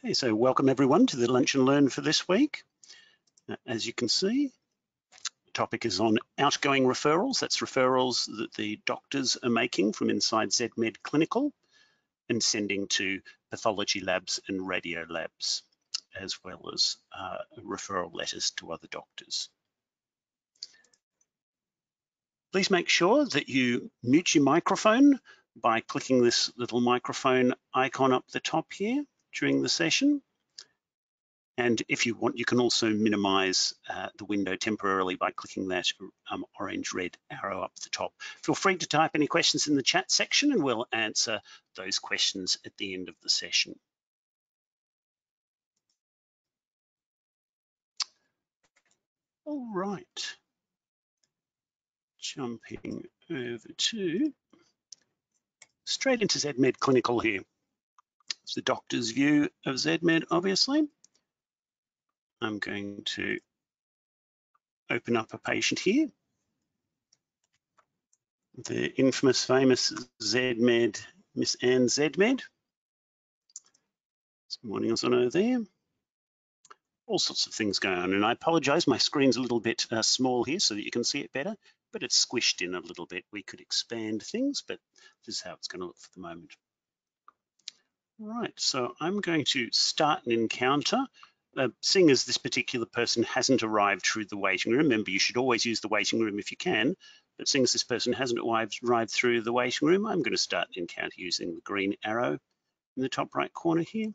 Okay, so welcome everyone to the Lunch and Learn for this week. As you can see, the topic is on outgoing referrals. That's referrals that the doctors are making from inside Zedmed Clinical and sending to pathology labs and radio labs, as well as referral letters to other doctors. Please make sure that you mute your microphone by clicking this little microphone icon up the top here during the session. And if you want, you can also minimize the window temporarily by clicking that orange-red arrow up the top. Feel free to type any questions in the chat section and we'll answer those questions at the end of the session. All right, jumping over to straight into Zedmed Clinical here. It's the doctor's view of Zedmed, obviously. I'm going to open up a patient here. The infamous, famous Zedmed, Miss Anne Zedmed. Some warnings on her there. All sorts of things going on, and I apologize, my screen's a little bit small here so that you can see it better, but it's squished in a little bit. We could expand things, but this is how it's going to look for the moment. Right, so I'm going to start an encounter. Seeing as this particular person hasn't arrived through the waiting room, remember you should always use the waiting room if you can, but seeing as this person hasn't arrived through the waiting room, I'm going to start an encounter using the green arrow in the top right corner here.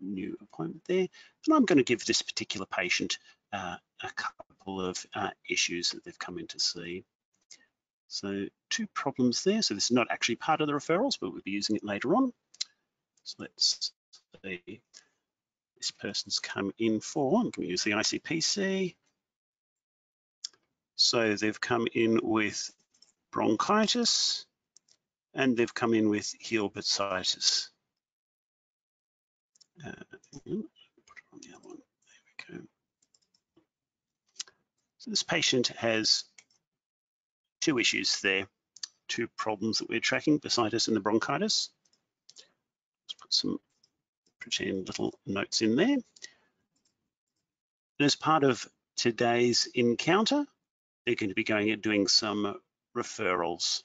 New appointment there, and I'm going to give this particular patient a couple of issues that they've come in to see. So two problems there. So this is not actually part of the referrals, but we'll be using it later on. So let's see, this person's come in for, I'm going to use the ICPC. So they've come in with bronchitis and they've come in with heel bursitis. Put it on the other one. There we go. So this patient has two issues there, two problems that we're tracking, bursitis and the bronchitis. Let's put some pretend little notes in there. And as part of today's encounter, they're going to be going and doing some referrals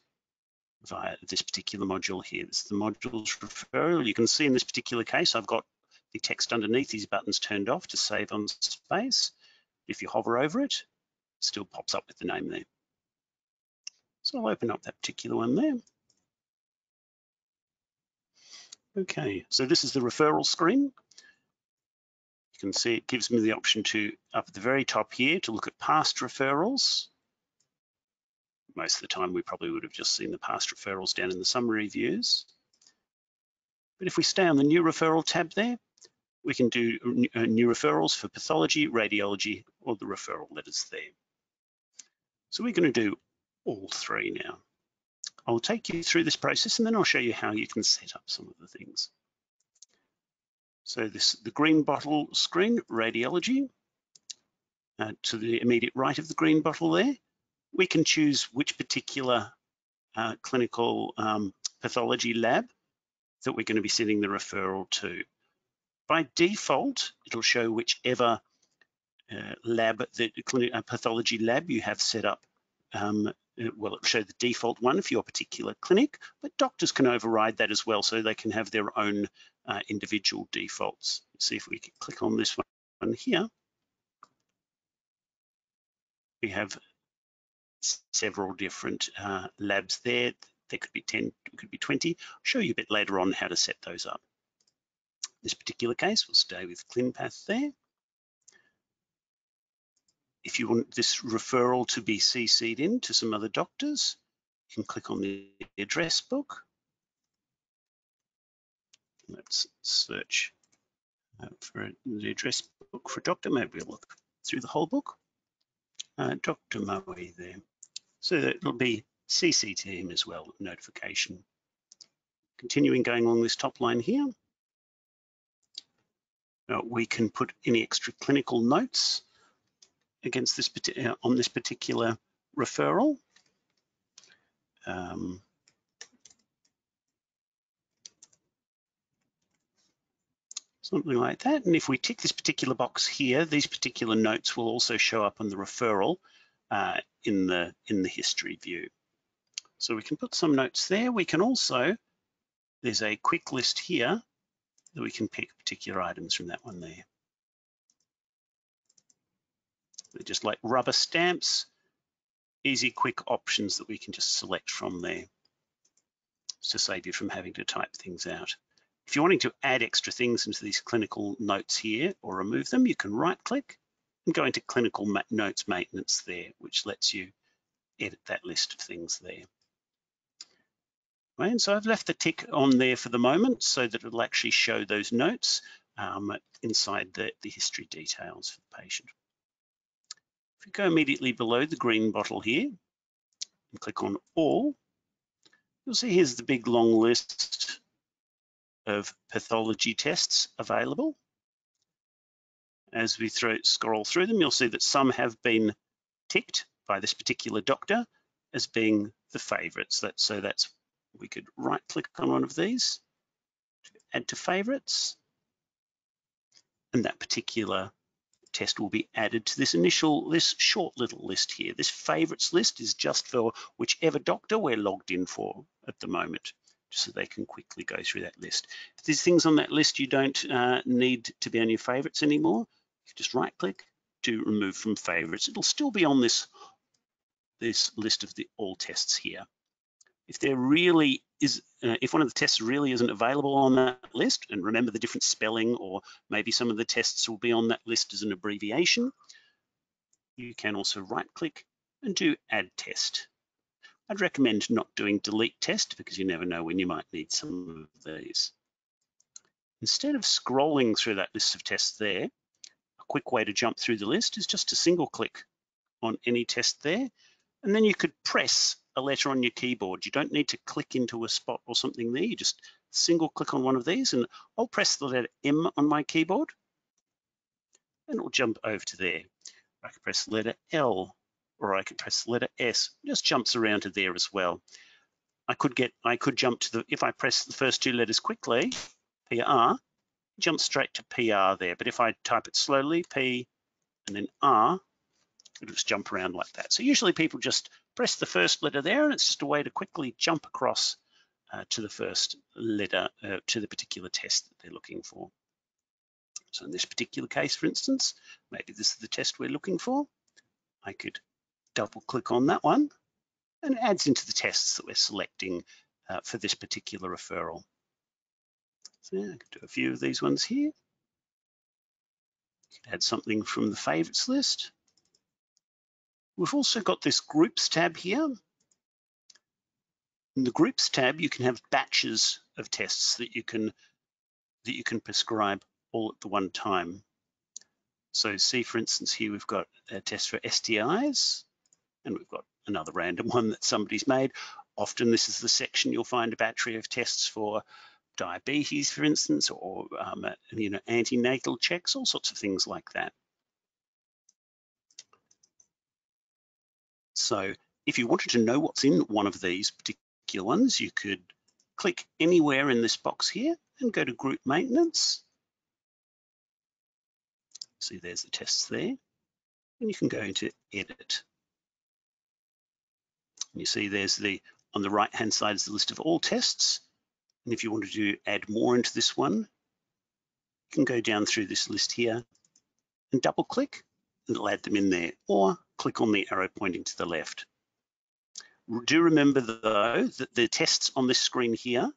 via this particular module here. This is the module's referral. You can see in this particular case, I've got the text underneath these buttons turned off to save on space. If you hover over it, it still pops up with the name there. So I'll open up that particular one there. Okay, so this is the referral screen. You can see it gives me the option to, up at the very top here, to look at past referrals. Most of the time we probably would have just seen the past referrals down in the summary views. But if we stay on the new referral tab there, we can do new referrals for pathology, radiology, or the referral letters there. So we're going to do all three now. I'll take you through this process and then I'll show you how you can set up some of the things. So the green bottle screen, radiology, to the immediate right of the green bottle there, we can choose which particular clinical pathology lab that we're going to be sending the referral to. By default, it'll show whichever pathology lab you have set up. Well, it'll show the default one for your particular clinic, but doctors can override that as well, so they can have their own individual defaults. Let's see if we can click on this one here. We have several different labs there. There could be 10, could be 20. I'll show you a bit later on how to set those up. In this particular case, we'll stay with ClinPath there. If you want this referral to be CC'd in to some other doctors, you can click on the address book. Let's search for the address book for doctor. Maybe we'll look through the whole book. Dr. Moe there. So that it'll be CC to him as well, notification. Continuing going along this top line here. We can put any extra clinical notes against this on this particular referral. Something like that. And if we tick this particular box here, these particular notes will also show up on the referral in the history view. So we can put some notes there. We can also, there's a quick list here that we can pick particular items from that one there. They're just like rubber stamps, easy, quick options that we can just select from there to save you from having to type things out. If you're wanting to add extra things into these clinical notes here or remove them, you can right-click and go into Clinical Notes Maintenance there, which lets you edit that list of things there. And so I've left the tick on there for the moment so that it'll actually show those notes inside the history details for the patient. If you go immediately below the green bottle here and click on All, you'll see here's the big long list of pathology tests available. As we scroll through them, you'll see that some have been ticked by this particular doctor as being the favourites. So that's, we could right-click on one of these to add to favourites, and that particular test will be added to this short little list here. This favourites list is just for whichever doctor we're logged in for at the moment, just so they can quickly go through that list. If there's things on that list you don't need to be on your favourites anymore, you just right-click to remove from favourites. It'll still be on this list of the all tests here. If there really is, if one of the tests really isn't available on that list, and remember the different spelling, or maybe some of the tests will be on that list as an abbreviation, you can also right-click and do Add Test. I'd recommend not doing Delete Test because you never know when you might need some of these. Instead of scrolling through that list of tests there, a quick way to jump through the list is just to single-click on any test there, and then you could press a letter on your keyboard. You don't need to click into a spot or something there. You just single click on one of these, and I'll press the letter M on my keyboard and it'll jump over to there. I could press the letter L, or I could press the letter S. It just jumps around to there as well. I could jump to if I press the first two letters quickly, PR, jump straight to PR there. But if I type it slowly, P and then R, it'll just jump around like that. So usually people just press the first letter there, and it's just a way to quickly jump across to the first letter, to the particular test that they're looking for. So in this particular case, for instance, maybe this is the test we're looking for. I could double click on that one, and it adds into the tests that we're selecting for this particular referral. So I could do a few of these ones here. Add something from the favorites list. We've also got this Groups tab here. In the Groups tab, you can have batches of tests that you can prescribe all at the one time. So see, for instance, here we've got a test for STIs, and we've got another random one that somebody's made. Often this is the section you'll find a battery of tests for diabetes, for instance, or antenatal checks, all sorts of things like that. So if you wanted to know what's in one of these particular ones, you could click anywhere in this box here and go to Group Maintenance. See, there's the tests there, and you can go into Edit. And you see there's on the right-hand side is the list of all tests. And if you wanted to add more into this one, you can go down through this list here and double-click, and it'll add them in there, or click on the arrow pointing to the left. Do remember, though, that the tests on this screen here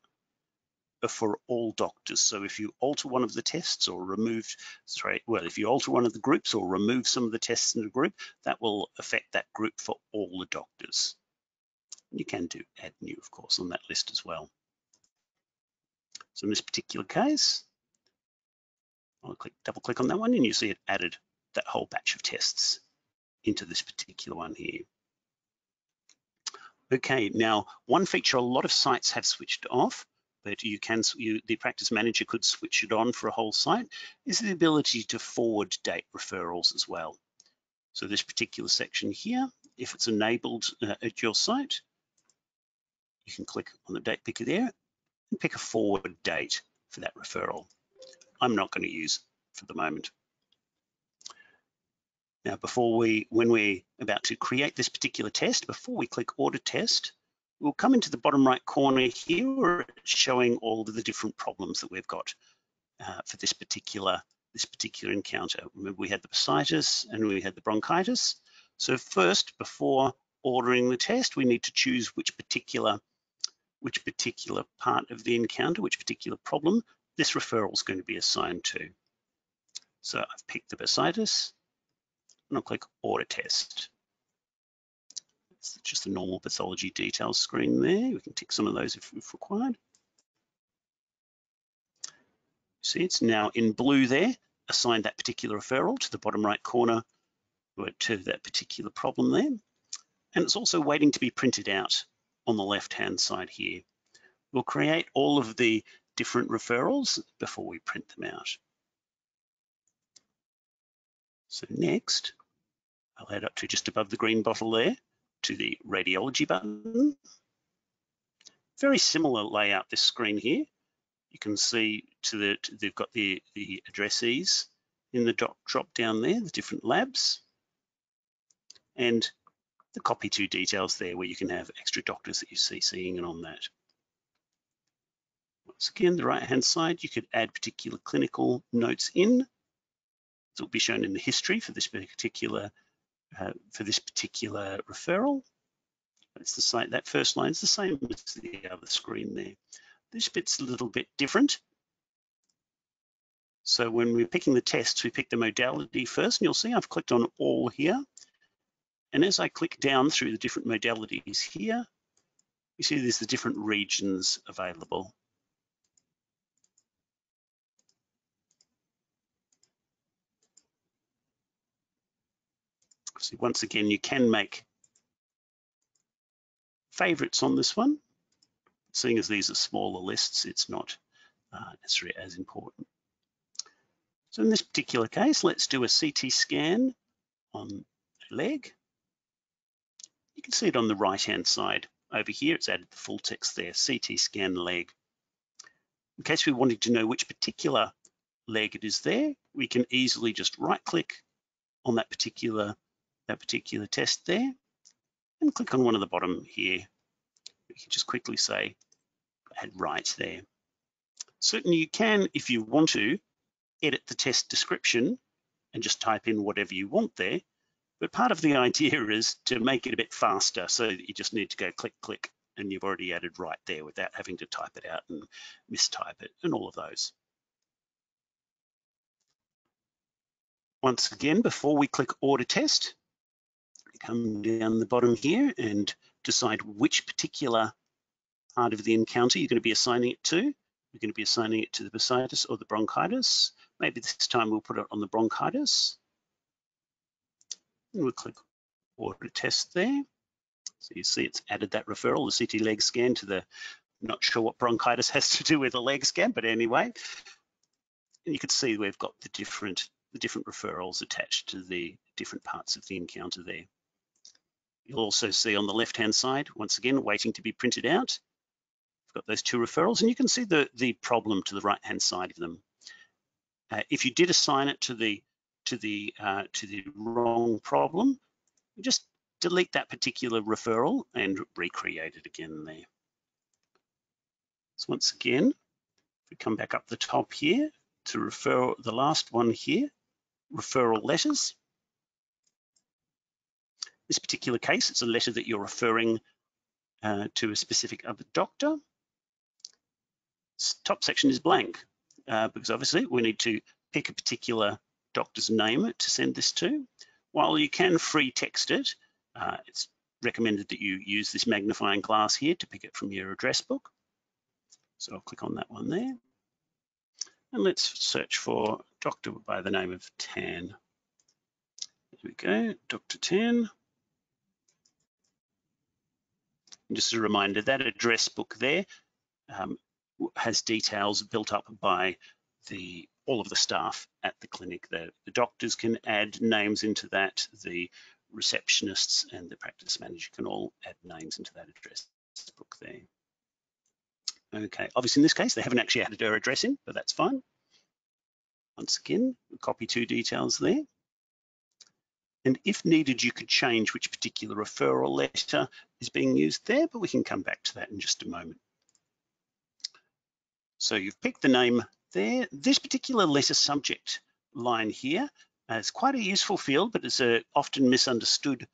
are for all doctors. So if you alter one of the tests or if you alter one of the groups or remove some of the tests in a group, that will affect that group for all the doctors. You can do Add New, of course, on that list as well. So in this particular case, I'll double click on that one, and you see it added that whole batch of tests into this particular one here. Okay, now one feature a lot of sites have switched off, but the practice manager could switch it on for a whole site, is the ability to forward date referrals as well. So this particular section here, if it's enabled at your site, you can click on the date picker there and pick a forward date for that referral. I'm not going to use for the moment. Now, when we're about to create this particular test, before we click Order Test, we'll come into the bottom right corner here where it's showing all of the different problems that we've got for this particular encounter. Remember, we had the bursitis and we had the bronchitis. So first, before ordering the test, we need to choose which particular part of the encounter, which particular problem this referral is going to be assigned to. So I've picked the bursitis, and I'll click Order Test. It's just a normal pathology details screen there. We can tick some of those if required. See, it's now in blue there, assigned that particular referral to the bottom right corner to that particular problem there. And it's also waiting to be printed out on the left-hand side here. We'll create all of the different referrals before we print them out. So next, I'll head up to just above the green bottle there to the Radiology button. Very similar layout, this screen here. You can see they've got the addressees in the drop down there, the different labs, and the copy to details there where you can have extra doctors that you see seeing and on that. Once again, the right-hand side, you could add particular clinical notes in. It will be shown in the history for this particular referral. It's the same. That first line is the same as the other screen there. This bit's a little bit different. So when we're picking the tests, we pick the modality first, and you'll see I've clicked on all here. And as I click down through the different modalities here, you see there's the different regions available. So once again, you can make favorites on this one. Seeing as these are smaller lists, it's not necessarily as important. So in this particular case, let's do a CT scan on a leg. You can see it on the right-hand side over here. It's added the full text there, CT scan leg. In case we wanted to know which particular leg it is there, we can easily just right-click on that particular test there and click on one of the bottom here. We can just quickly say add right there. Certainly you can, if you want to, edit the test description and just type in whatever you want there. But part of the idea is to make it a bit faster, so that you just need to go click, click, and you've already added right there without having to type it out and mistype it and all of those. Once again, before we click Order Test, come down the bottom here and decide which particular part of the encounter you're going to be assigning it to. You're going to be assigning it to the bursitis or the bronchitis. Maybe this time we'll put it on the bronchitis. And we'll click Order Test there. So you see it's added that referral, the CT leg scan, to the, not sure what bronchitis has to do with a leg scan, but anyway. And you can see we've got the different referrals attached to the different parts of the encounter there. You'll also see on the left-hand side, once again, waiting to be printed out. We've got those two referrals, and you can see the problem to the right-hand side of them. If you did assign it to the wrong problem, you just delete that particular referral and recreate it again there. So once again, if we come back up the top here to refer the last one here, referral letters. This particular case, it's a letter that you're referring to a specific other doctor. Top section is blank because obviously we need to pick a particular doctor's name to send this to. While you can free text it, it's recommended that you use this magnifying glass here to pick it from your address book. So I'll click on that one there. And let's search for a doctor by the name of Tan. There we go, Dr. Tan. And just a reminder, that address book there has details built up by all of the staff at the clinic. The doctors can add names into that, the receptionists and the practice manager can all add names into that address book there. Okay, obviously in this case, they haven't actually added her address in, but that's fine. Once again, copy 2 details there. And if needed, you could change which particular referral letter is being used there, but we can come back to that in just a moment. So you've picked the name there. This particular letter subject line here is quite a useful field, but it's often misunderstood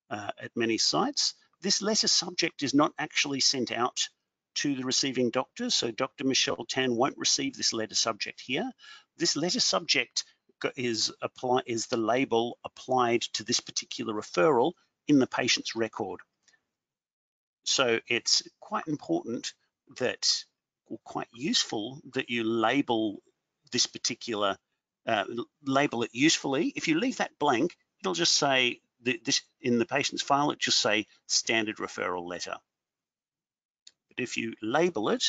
at many sites. This letter subject is not actually sent out to the receiving doctor, so Dr. Michelle Tan won't receive this letter subject here. This letter subject is the label applied to this particular referral in the patient's record. So it's quite important that, or quite useful, that you label this particular, label it usefully. If you leave that blank, it'll just say, this in the patient's file, it just say standard referral letter. But if you label it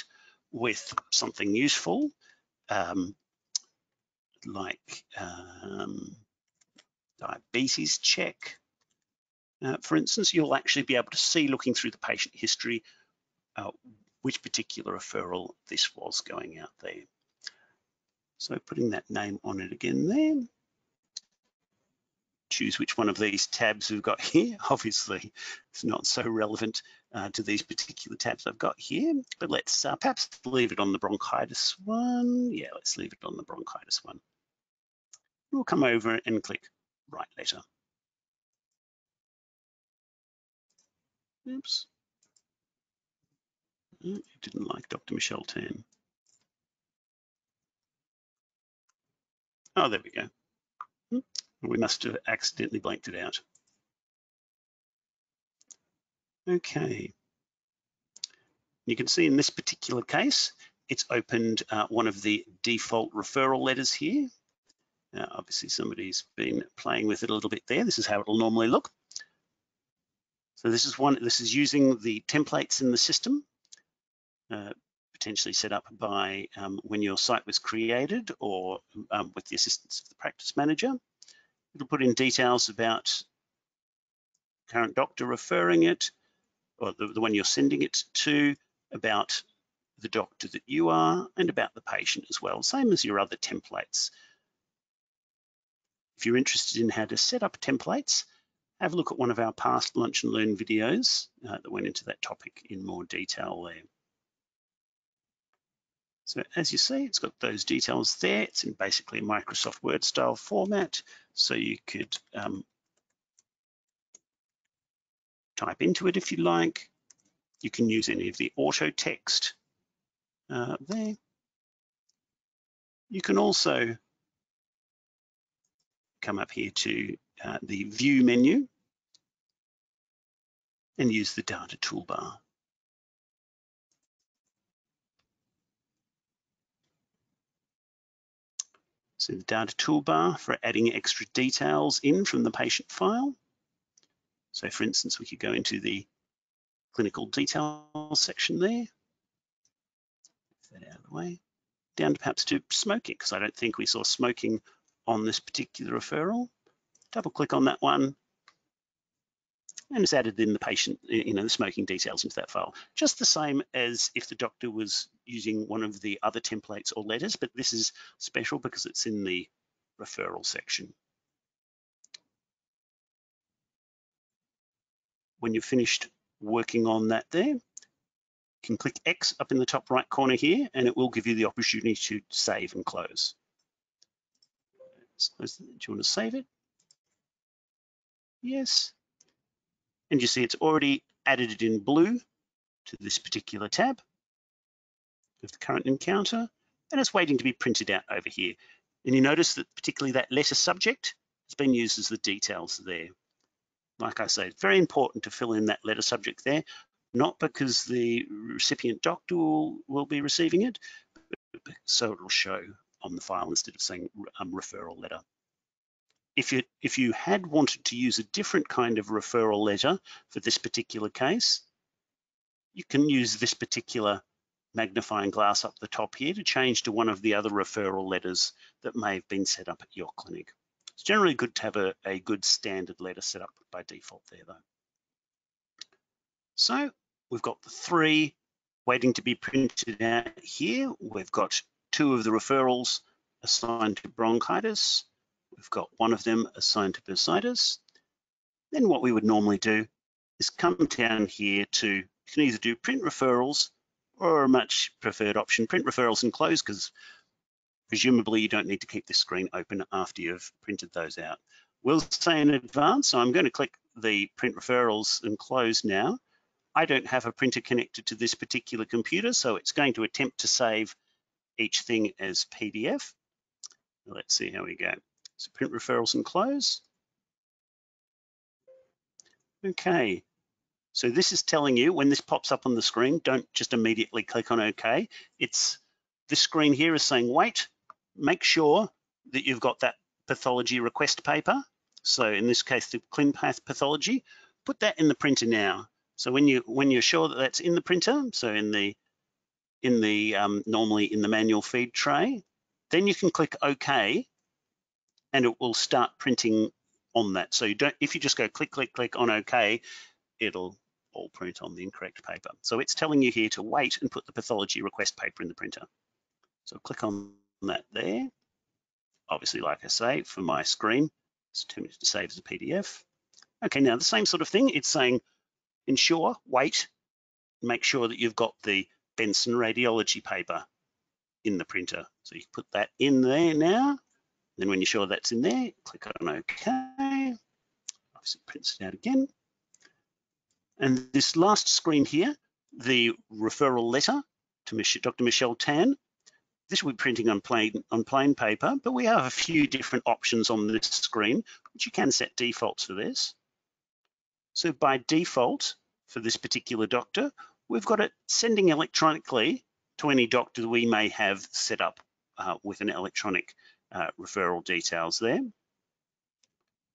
with something useful, like diabetes check, for instance, you'll actually be able to see, looking through the patient history, which particular referral this was going out there. So putting that name on it again there. Choose which one of these tabs we've got here. Obviously, it's not so relevant to these particular tabs I've got here, but let's perhaps leave it on the bronchitis one. Yeah, let's leave it on the bronchitis one. We'll come over and click Write Letter. Oops. It didn't like Dr. Michelle Tan. Oh, there we go. We must have accidentally blanked it out. Okay. You can see in this particular case, it's opened one of the default referral letters here. Now, obviously somebody's been playing with it a little bit there. This is how it'll normally look. So this is using the templates in the system, potentially set up by when your site was created, or with the assistance of the practice manager. It'll put in details about current doctor referring it, or the one you're sending it to, about the doctor that you are, and about the patient as well, same as your other templates. If you're interested in how to set up templates, have a look at one of our past Lunch and Learn videos that went into that topic in more detail there. So as you see, it's got those details there. It's in basically a Microsoft Word style format, so you could type into it if you like. You can use any of the auto text there. You can also come up here to the View menu and use the Data toolbar. So the Data toolbar for adding extra details in from the patient file. So for instance, we could go into the clinical details section there. Move that out of the way. Down to perhaps to smoking, because I don't think we saw smoking on this particular referral. Double click on that one, and it's added in the patient, the smoking details into that file. Just the same as if the doctor was using one of the other templates or letters, but this is special because it's in the referral section. When you've finished working on that there, you can click X up in the top right corner here, and it will give you the opportunity to save and close. Do you want to save it? Yes. And you see it's already added it in blue to this particular tab of the current encounter, and it's waiting to be printed out over here. And you notice that particularly that letter subject has been used as the details there. Like I say, it's very important to fill in that letter subject there, not because the recipient doctor will be receiving it, but so it'll show on the file instead of saying referral letter. If you had wanted to use a different kind of referral letter for this particular case, you can use this particular magnifying glass up the top here to change to one of the other referral letters that may have been set up at your clinic. It's generally good to have a good standard letter set up by default there though. So we've got the 3 waiting to be printed out here. We've got 2 of the referrals assigned to bronchitis. We've got one of them assigned to bursitis. Then what we would normally do is come down here to, you can either do print referrals or a much preferred option, print referrals and close, because presumably you don't need to keep this screen open after you've printed those out. We'll say in advance, so I'm going to click the print referrals and close now. I don't have a printer connected to this particular computer, so it's going to attempt to save each thing as PDF. Let's see how we go. So print referrals and close. Okay, so this is telling you when this pops up on the screen, don't just immediately click on OK. This screen here is saying, wait, make sure that you've got that pathology request paper. So in this case, the ClinPath pathology, put that in the printer now. So when you're sure that that's in the printer, so normally in the manual feed tray, then you can click OK, and it will start printing on that. So if you just go click on OK, it'll all print on the incorrect paper. So it's telling you here to wait and put the pathology request paper in the printer. So click on that there. Obviously, like I say, for my screen, it's attempted to save as a PDF. Okay, now the same sort of thing. It's saying ensure, wait, make sure that you've got the Benson radiology paper in the printer. So you put that in there now. Then when you're sure that's in there, click on OK. Obviously it prints it out again. And this last screen here, the referral letter to Dr. Michelle Tan, this will be printing on plain paper, but we have a few different options on this screen, which you can set defaults for this. So by default, for this particular doctor, we've got it sending electronically to any doctor we may have set up with an electronic referral details there.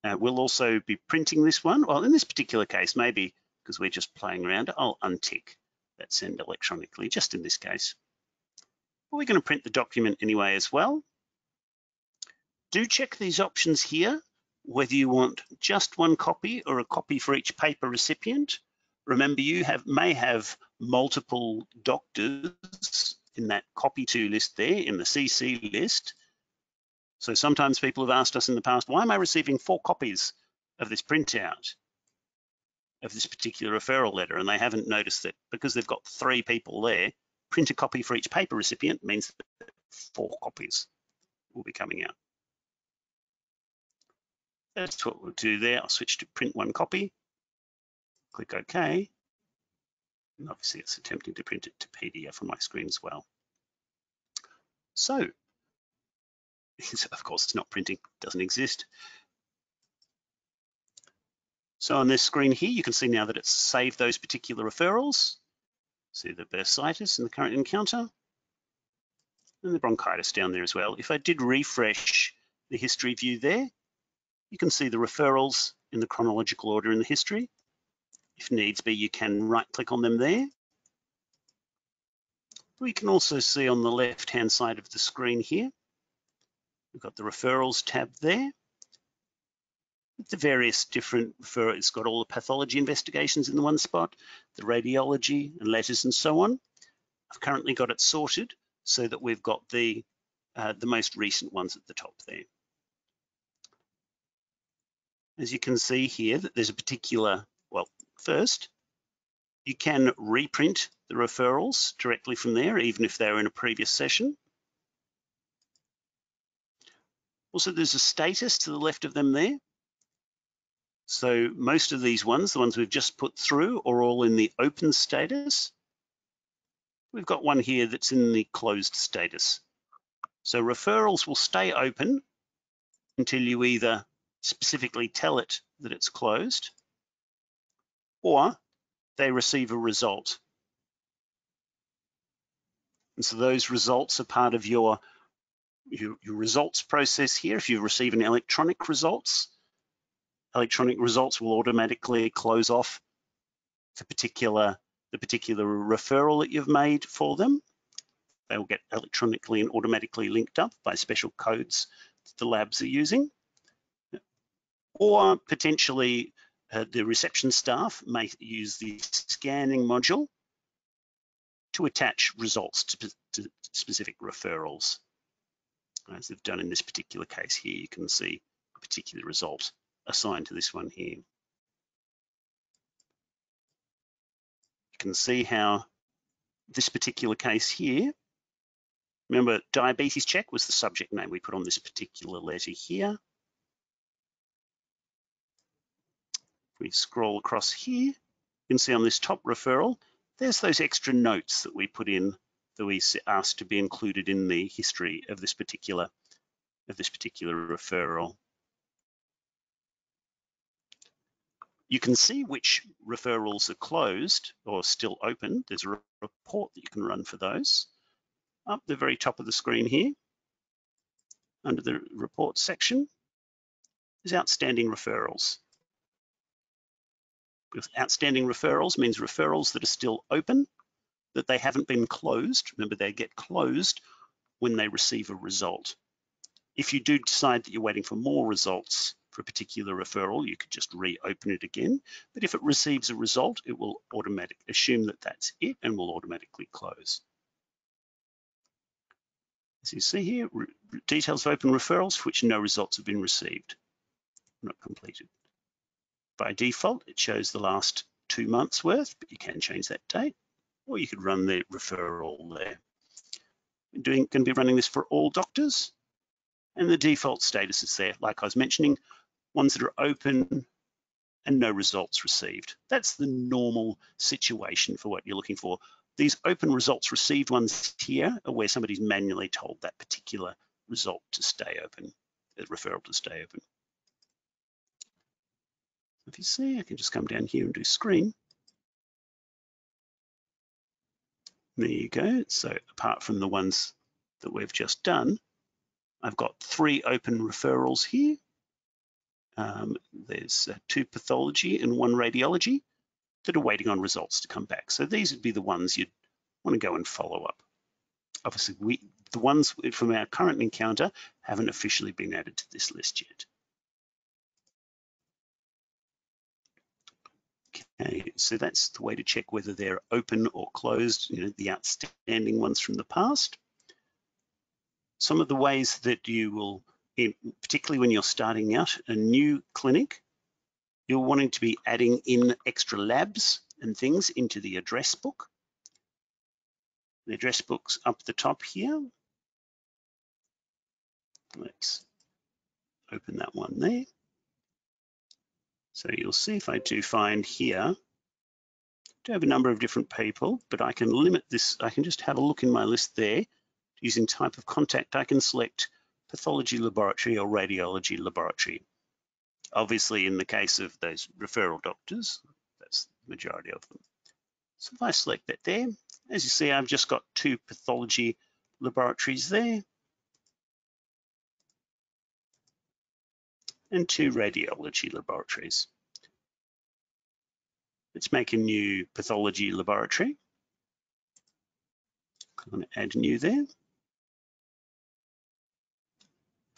We'll also be printing this one. Well, in this particular case, maybe because we're just playing around, I'll untick that send electronically, just in this case. But we're going to print the document anyway as well. Do check these options here, whether you want just one copy or a copy for each paper recipient. Remember, you may have multiple doctors in that copy to list there, in the CC list. So sometimes people have asked us in the past, why am I receiving 4 copies of this printout of this particular referral letter? And they haven't noticed that because they've got 3 people there, print a copy for each paper recipient means that 4 copies will be coming out. That's what we'll do there. I'll switch to print 1 copy, click OK. And obviously it's attempting to print it to PDF on my screen as well. So, of course it's not printing, doesn't exist. So on this screen here, you can see now that it's saved those particular referrals. See the bursitis in the current encounter, and the bronchitis down there as well. If I did refresh the history view there, you can see the referrals in the chronological order in the history. If needs be, you can right-click on them there. We can also see on the left-hand side of the screen here, we've got the referrals tab there. With the various different referrals, it's got all the pathology investigations in the one spot, the radiology and letters and so on. I've currently got it sorted so that we've got the most recent ones at the top there. As you can see here, that there's a particular, well, first, you can reprint the referrals directly from there, even if they're in a previous session. Also, there's a status to the left of them there. So most of these ones, the ones we've just put through, are all in the open status. We've got one here that's in the closed status. So referrals will stay open until you either specifically tell it that it's closed or they receive a result. And so those results are part of your results process here. If you receive an electronic results will automatically close off the particular referral that you've made for them. They will get electronically and automatically linked up by special codes that the labs are using. Or potentially the reception staff may use the scanning module to attach results to specific referrals. as they've done in this particular case here. You can see a particular result assigned to this one here. You can see how this particular case here, remember diabetes check was the subject name we put on this particular letter here. If we scroll across here, you can see on this top referral, there's those extra notes that we put in that we asked to be included in the history of this particular referral. You can see which referrals are closed or still open. There's a report that you can run for those. Up the very top of the screen here, under the report section, is outstanding referrals. With outstanding referrals means referrals that are still open, that they haven't been closed. Remember, they get closed when they receive a result. If you do decide that you're waiting for more results for a particular referral, you could just reopen it again. But if it receives a result, it will automatically assume that that's it and will automatically close. As you see here, details of open referrals for which no results have been received, not completed. By default, it shows the last 2 months worth, but you can change that date, or you could run the referral there. We're going to be running this for all doctors, and the default status is there. Like I was mentioning, ones that are open and no results received. That's the normal situation for what you're looking for. These open results received ones here are where somebody's manually told that particular result to stay open, the referral to stay open. If you see, I can just come down here and do screen. There you go. So apart from the ones that we've just done, I've got 3 open referrals here. There's 2 pathology and 1 radiology that are waiting on results to come back. So these would be the ones you'd want to go and follow up. Obviously, the ones from our current encounter haven't officially been added to this list yet. Okay, so that's the way to check whether they're open or closed, the outstanding ones from the past. Some of the ways that you will, particularly when you're starting out a new clinic, you're wanting to be adding in extra labs and things into the address book. The address book's up the top here. Let's open that one there. So you'll see if I do find here, I do have a number of different people, but I can limit this. I can just have a look in my list there. Using type of contact, I can select Pathology Laboratory or Radiology Laboratory. Obviously, in the case of those referral doctors, that's the majority of them. So if I select that there, as you see, I've just got 2 pathology laboratories there and 2 radiology laboratories. Let's make a new pathology laboratory. I'm going to add new there.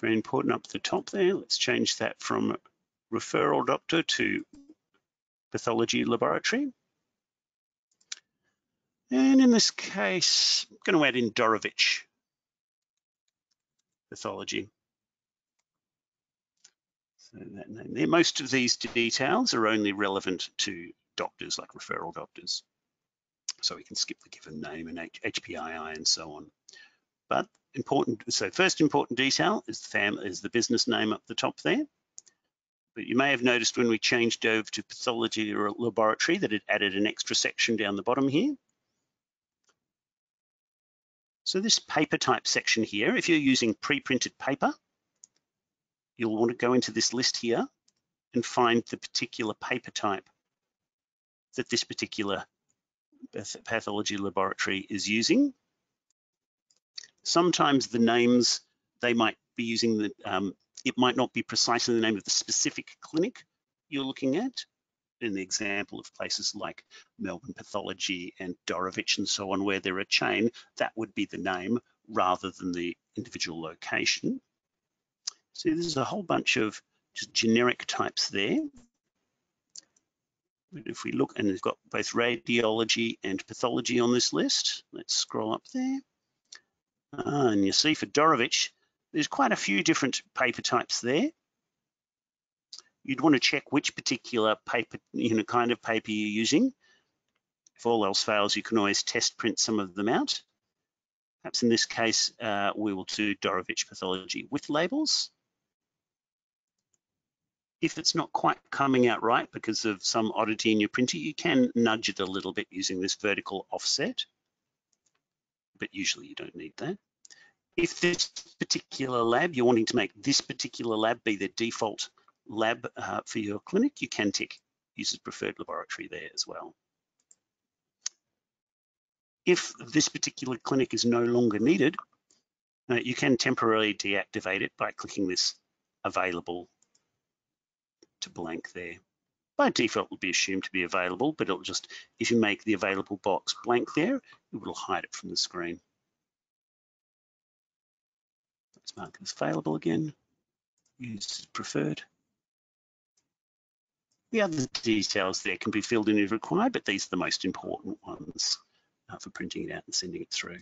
Very important up the top there. Let's change that from referral doctor to pathology laboratory. And in this case, I'm going to add in Dorovich pathology. So that name there. Most of these details are only relevant to doctors, like referral doctors. So we can skip the given name and HPII and so on. But important, so first important detail is the business name up the top there. But you may have noticed when we changed over to Pathology Laboratory that it added an extra section down the bottom here. So this paper type section here, if you're using pre-printed paper, you'll want to go into this list here and find the particular paper type that this particular pathology laboratory is using. Sometimes the names they might be using, it might not be precisely the name of the specific clinic you're looking at. In the example of places like Melbourne Pathology and Dorovich and so on, where they're a chain, that would be the name rather than the individual location. So there's a whole bunch of just generic types there. But if we look, and we've got both radiology and pathology on this list. Let's scroll up there. And you see for Dorovich, There's quite a few different paper types there. You'd want to check which particular paper, kind of paper you're using. If all else fails, you can always test print some of them out. Perhaps in this case, we will do Dorovich Pathology with labels. If it's not quite coming out right because of some oddity in your printer, you can nudge it a little bit using this vertical offset, but usually you don't need that. If this particular lab, you're wanting to make this particular lab be the default lab for your clinic, you can tick use as preferred laboratory there as well. If this particular clinic is no longer needed, you can temporarily deactivate it by clicking this available to blank there. By default, it will be assumed to be available, but it'll just, if you make the available box blank there, it will hide it from the screen. Let's mark it as available again. Use as preferred. The other details there can be filled in if required, but these are the most important ones for printing it out and sending it through.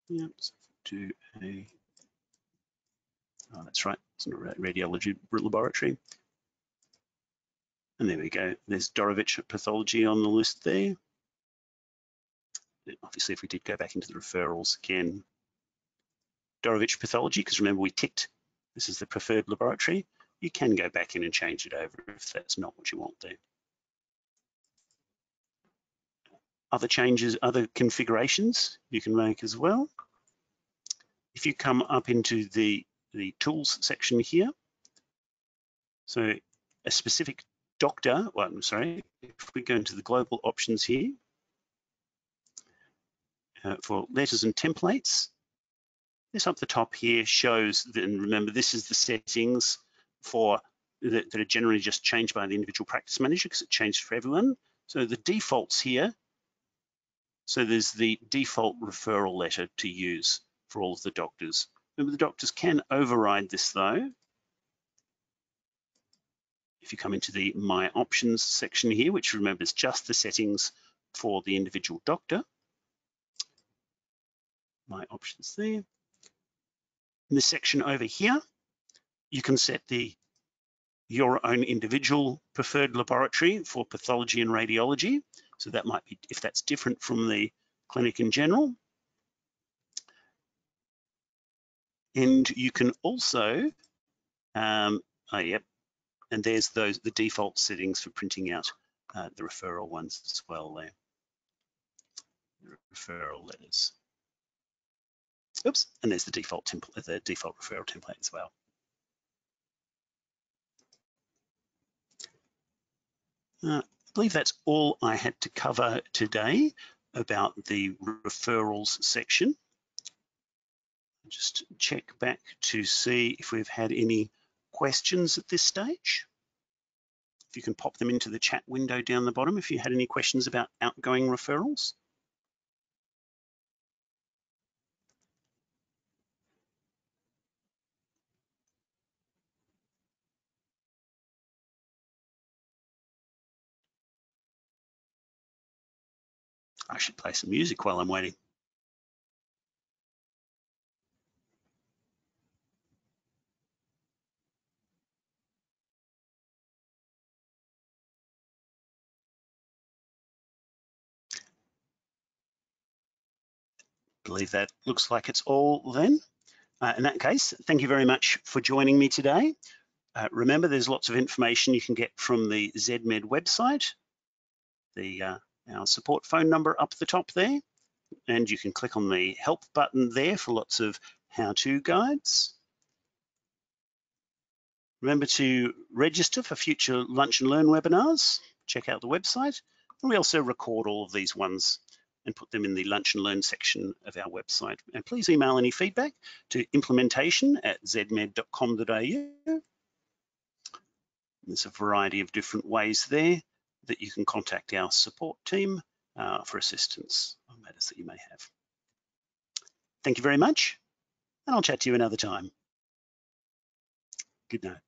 Yep, so do a, oh, that's right, it's not Radiology Laboratory. And there we go, there's Dorovich Pathology on the list there. Obviously, if we did go back into the referrals again, Dorovich Pathology, because remember we ticked this is the preferred laboratory, you can go back in and change it over if that's not what you want there. Other changes, other configurations you can make as well. If you come up into the tools section here, so a specific doctor, well, I'm sorry, if we go into the global options here, for letters and templates, this up the top here shows that, and remember this is the settings for that are generally just changed by the individual practice manager because it changed for everyone. So the defaults here, so there's the default referral letter to use for all of the doctors. Remember the doctors can override this though. If you come into the My Options section here, which remembers just the settings for the individual doctor, My Options there. In this section over here, you can set your own individual preferred laboratory for pathology and radiology. So that might be, if that's different from the clinic in general. And you can also, yep, and there's the default settings for printing out the referral ones as well there, the referral letters. Oops, and there's the default template, the default referral template as well. I believe that's all I had to cover today about the referrals section. Just check back to see if we've had any questions at this stage. If you can pop them into the chat window down the bottom if you had any questions about outgoing referrals. I should play some music while I'm waiting. I believe that looks like it's all then. In that case, thank you very much for joining me today. Remember, there's lots of information you can get from the Zedmed website, our support phone number up the top there, and you can click on the help button there for lots of how-to guides. Remember to register for future Lunch and Learn webinars. Check out the website. And we also record all of these ones and put them in the Lunch and Learn section of our website. And please email any feedback to implementation@zedmed.com.au. There's a variety of different ways there that you can contact our support team for assistance on matters that you may have. Thank you very much, and I'll chat to you another time. Good night.